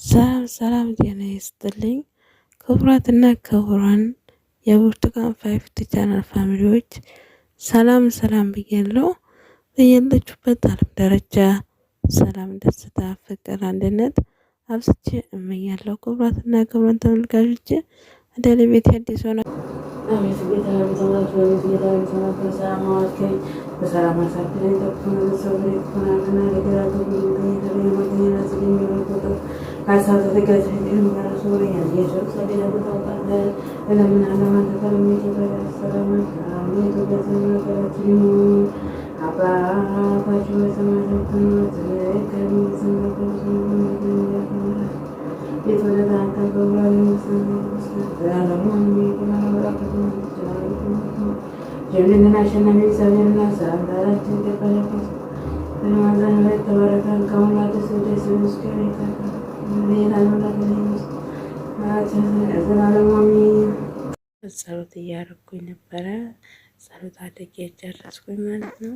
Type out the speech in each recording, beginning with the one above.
ሰላም ሰላም ጤና ይስጥልኝ ክቡራትና ክቡራን የብርቱካን ፋይፍቲ ቻናል ፋሚሊዎች ሰላም ሰላም ብያለሁ። በያላችሁበት ዓለም ዳርቻ ሰላም፣ ደስታ፣ ፍቅር፣ አንድነት አብዝቼ እመኛለሁ። ክቡራትና ክቡራን ተመልካቾቼ ወደ ቤት አዲስ ሆነ አቤት ጌታ በተባረከ ጌታ በተባረከ ሰላም አዋልከኝ በሰላም አሳድረኝ ተኩኖ ሰብሬ ተኮናና ለገራቱ Asal ketika saya mendengar suara yang Yesus, saya tidak tahu pada dalam menanam dalam itu bersama kami itu bersama bercium apa juga sama dengan kami bersama bersama itu datang kembali bersama dalam mandi kemana berapa jadi nasional bisa nasa antara cinta pada kita dan mereka berakan kaum lagi sudah sekali ጸሎት እያደረኩኝ ነበረ። ጸሎት አድርጌ ጨረስኩኝ ማለት ነው።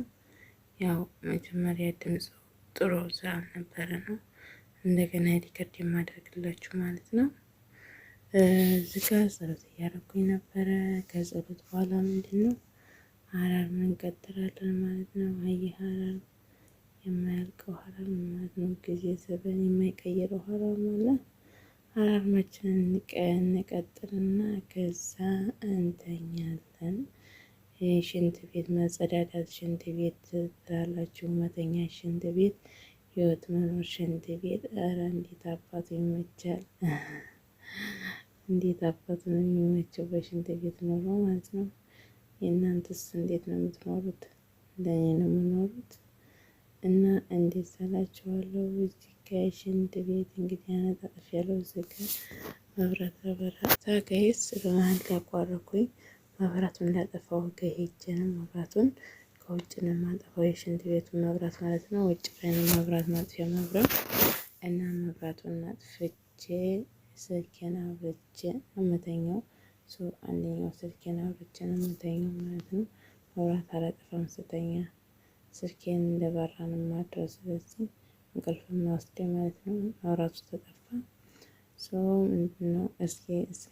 ያው መጀመሪያ ድምፁ ጥሩ ስላልነበረ ነው እንደገና ሪከርድ የማደርግላችሁ ማለት ነው። እዚህ ጋ ጸሎት እያደረኩኝ ነበረ። ከጸሎት በኋላ ምንድን ነው ሀረር እንቀጥላለን ማለት ነው። አየህ ሀረር የማያልቀው ሀራም ማለት ነው። ጊዜ ዘበን የማይቀይረው ሀራም አለ። ሀራማችንን እንቀጥልና ከዛ እንተኛለን። ሽንት ቤት መጸዳዳት፣ ሽንት ቤት ትላላችሁ፣ መተኛ ሽንት ቤት፣ ህይወት መኖር ሽንት ቤት። ኧረ እንዴት አባቱ ይመቻል! እንዴት አባቱ ነው የሚመቸው በሽንት ቤት ኖሮ ማለት ነው። የእናንተስ እንዴት ነው የምትኖሩት? እንደኔ ነው የምኖሩት። እና እንዴት ሰላችኋለሁ። እዚህ ጋር ሽንት ቤት እንግዲህ አነጣጥፍ ያለው እዚህ ጋር መብራት በበራታ ጋይስ በመሀል ሊያቋረኩኝ መብራቱን ላጠፋው ከሄጀ ነው። መብራቱን ከውጭ ነው የማጠፋው፣ የሽንት ቤቱን መብራት ማለት ነው። ውጭ ላይ ነው መብራት ማጥፊያ መብራት እና መብራቱን አጥፍቼ ስልኬን አብርቼ እምተኛው። አንደኛው ስልኬን አብርቼ ነው የምተኛው ማለት ነው። መብራት አላጠፋም ስተኛ ስልኬን እንደበራ ነው የማድረው። ስለዚህ እንቅልፍ ወስደኝ ማለት ነው። መብራቱ ተጠፋ። ምንድነው እስከ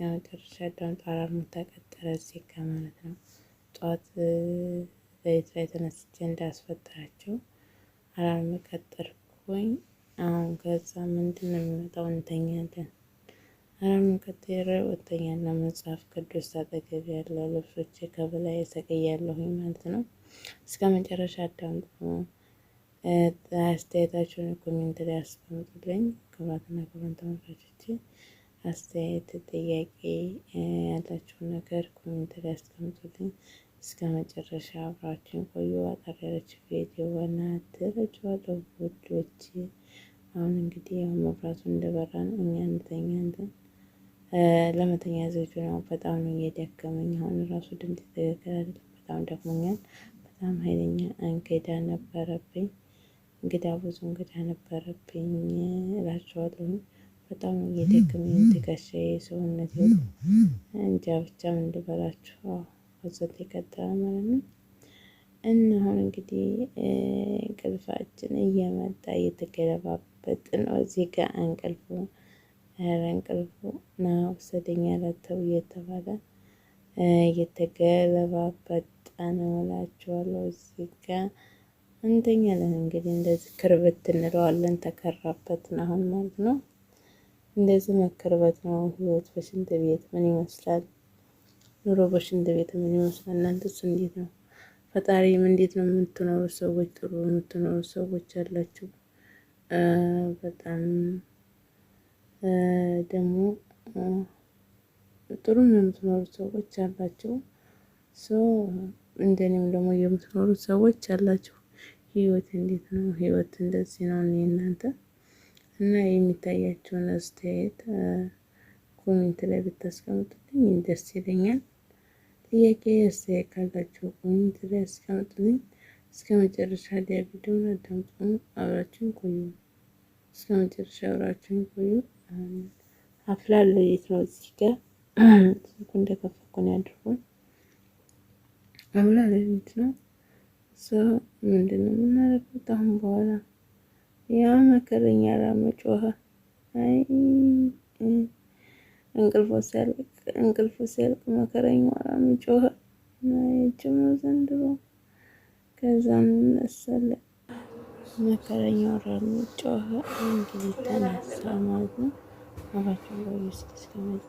መጨረሻ አዳምጡ። አላርሙ ተቀጠረ እዚህ ጋ ማለት ነው። ጠዋት ሌሊት ላይ ተነስቼ እንዳስፈታቸው አላርም ቀጠርኩኝ። አሁን ከዛ ምንድነው የሚመጣው እንተኛለን። አላርም ቀጥሬ እተኛለሁ። መጽሐፍ ቅዱስ አጠገብ ያለ ልብሶቼ ከበላይ ሰቅያለሁኝ ማለት ነው። እስከ መጨረሻ አዳምጡ። አስተያየታችሁን ኮሜንት ላይ አስቀምጡልኝ። ክቡራትና ክቡራን ተመልካቾቼ አስተያየት፣ ጥያቄ ያላችሁን ነገር ኮሜንት ላይ አስቀምጡልኝ። እስከ መጨረሻ አብራችሁን ቆዩ። አጠር ያለች ቪዲዮ ናት እላችኋለሁ ውዶች። አሁን እንግዲህ ያው መብራቱ እንደበራ ነው እኛ እንተኛለን። ለመተኛ ዝግጁ ነው። በጣም ነው እየደከመኝ። አሁን ራሱ ድምጽ ትክክል አይደለም። በጣም ደክሞኛል። በጣም ኃይለኛ እንግዳ ነበረብኝ። ብዙ እንግዳ ነበረብኝ እላችኋለሁ። በጣም ነው እየደከመኝ ትከሻዬ፣ ሰውነቴ እንጃ ብቻ ምን ልበላችሁ። ወዘት ይቀጥላል ማለት ነው። እና አሁን እንግዲህ እንቅልፋችን እየመጣ እየተገለባበጥ ነው። እዚህ ጋር እንቅልፉ እንቅልፉ ና ውሰደኝ ያላተው እየተባለ እየተገለባበጠ ነው እላችኋለሁ። እዚህ ጋር እንተኛለን እንግዲህ እንደዚህ ክርብት እንለዋለን። ተከራበትን አሁን ማለት ነው። እንደዚህ መከርበት ነው ህይወት። በሽንት ቤት ምን ይመስላል? ኑሮ በሽንት ቤት ምን ይመስላል? እናንተስ እንዴት ነው? ፈጣሪም እንዴት ነው የምትኖሩ ሰዎች? ጥሩ የምትኖሩ ሰዎች አላችሁ። በጣም ደግሞ ጥሩ የምትኖሩ ሰዎች አላችሁ። እንደኔም ደግሞ የምትኖሩት ሰዎች አላችሁ። ህይወት እንዴት ነው? ህይወት እንደዚህ ነው። እናንተ እና የሚታያቸውን አስተያየት ኮሜንት ላይ ብታስቀምጡልኝ ደስ ይለኛል። ጥያቄ አስተያየት ካላችሁ ኮሜንት ላይ አስቀምጡልኝ። እስከ መጨረሻ ቪዲዮውን አዳምጡ። አብራችሁን ቆዩ። እስከ መጨረሻ አብራችሁን ቆዩ። አፍላ ለሊት ነው። እዚህ ጋር ስልኩ እንደከፈትኩ ነው ያደረኩት። አፍላ ለሊት ነው። ምንድነው የምናደርገው አሁን በኋላ? ያ መከረኛ ላም ጮኸ። አይ እንቅልፎ ሲያልቅ መከረኛው አራም ይጮሃል። አይጭም ዘንድሮ ከዛም ይነሳል። መከረኛው አራም ይጮሃል። እንግዲህ ተነሳ ማለት ነው። አባቸው ወይስ እስከመቼ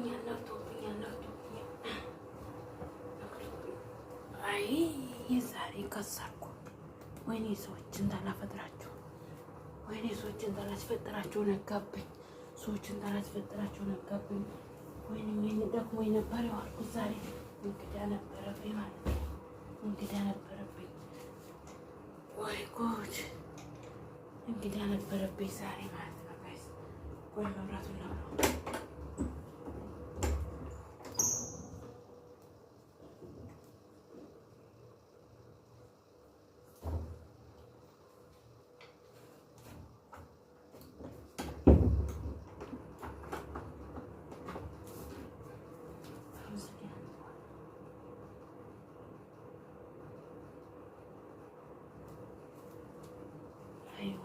ላይ ነክቶብኛል። አይ የዛሬ ከሰርኩ። ወይኔ ሰዎች እንዳላፈጥራቸው፣ ወይኔ ሰዎች እንዳላስፈጥራቸው ነጋብኝ። ወይኔ ደክሞኝ ነበር የዋልኩት ዛሬ። እንግዳ ነበረብኝ ማለት ነው። ወይ ጉድ! እንግዳ ነበረብኝ ዛሬ ማለት ነው። ጋይስ ወይ መብራቱን ላብራው። አይዋ